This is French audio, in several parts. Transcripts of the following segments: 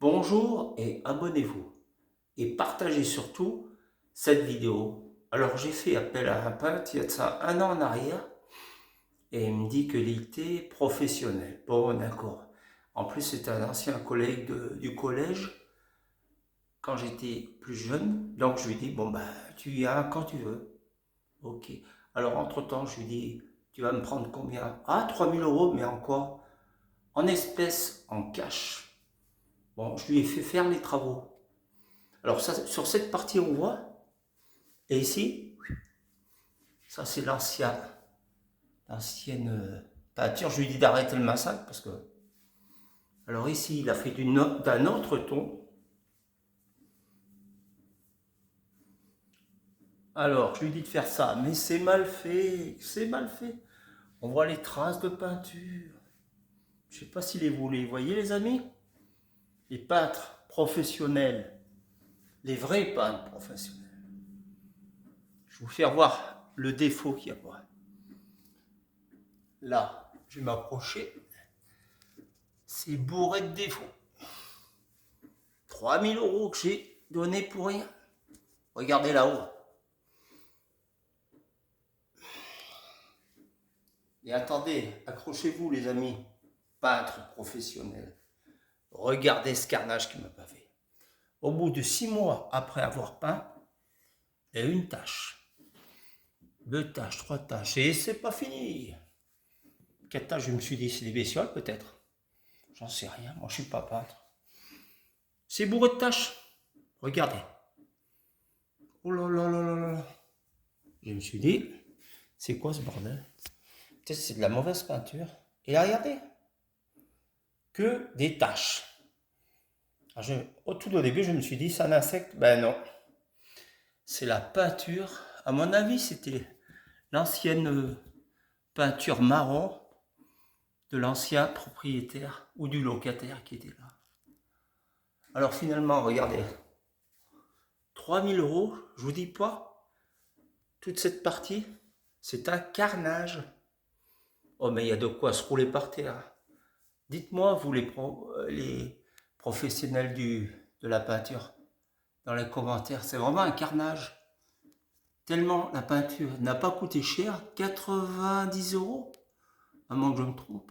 Bonjour et abonnez-vous et partagez surtout cette vidéo. Alors j'ai fait appel à un peintre il y a de ça un an en arrière et il me dit qu'il était professionnel. Bon d'accord. En plus c'est un ancien collègue du collège quand j'étais plus jeune. Donc je lui dis bon bah tu viens quand tu veux. Ok. Alors entre-temps je lui dis tu vas me prendre combien? Ah 3 000 € mais en quoi? En espèces, en cash. Bon je lui ai fait faire les travaux. Alors ça, sur cette partie on voit, et ici, ça c'est l'ancienne peinture. Je lui dis d'arrêter le massacre parce que, alors ici il a fait d'un autre ton. Alors je lui dis de faire ça, mais c'est mal fait, c'est mal fait. On voit les traces de peinture. Je sais pas si vous les voyez les amis. Les peintres professionnels, les vrais peintres professionnels. Je vais vous faire voir le défaut qu'il y a pas. Là, je vais m'approcher. C'est bourré de défauts. 3 000 € que j'ai donné pour rien. Regardez là-haut. Et attendez, accrochez-vous les amis, peintres professionnels. Regardez ce carnage qu'il m'a pas fait. Au bout de 6 mois après avoir peint, il y a une tache, 2 taches, 3 taches, et c'est pas fini. 4 taches, je me suis dit, c'est des bestioles peut-être. J'en sais rien, moi je suis pas peintre. C'est bourré de taches. Regardez. Oh là là là là là. Je me suis dit, c'est quoi ce bordel? Peut-être c'est de la mauvaise peinture. Et là, regardez, que des taches. Au tout au début, je me suis dit, c'est un insecte. Ben non, c'est la peinture. À mon avis, c'était l'ancienne peinture marron de l'ancien propriétaire ou du locataire qui était là. Alors finalement, regardez, 3 000 €, je vous dis pas, toute cette partie, c'est un carnage. Oh mais il y a de quoi se rouler par terre. Dites-moi, vous les professionnels de la peinture, dans les commentaires, c'est vraiment un carnage. Tellement la peinture n'a pas coûté cher, 90 €, à moins que je me trompe,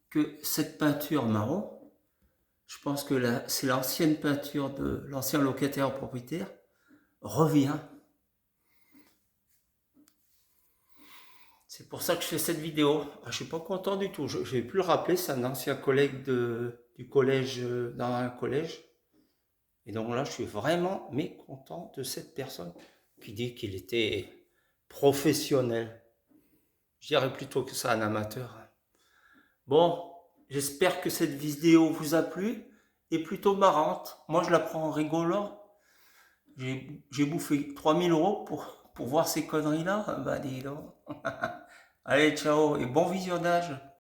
que cette peinture marron, je pense que c'est l'ancienne peinture de l'ancien locataire propriétaire, revient. C'est pour ça que je fais cette vidéo. Je ne suis pas content du tout. Je ne vais plus le rappeler, c'est un ancien collègue du collège, dans un collège. Et donc là, je suis vraiment mécontent de cette personne qui dit qu'il était professionnel. Je dirais plutôt que c'est un amateur. Bon, j'espère que cette vidéo vous a plu et plutôt marrante. Moi, je la prends en rigolant. J'ai bouffé 3 000 € pour voir ces conneries-là. Bah dis donc. Allez, ciao et bon visionnage.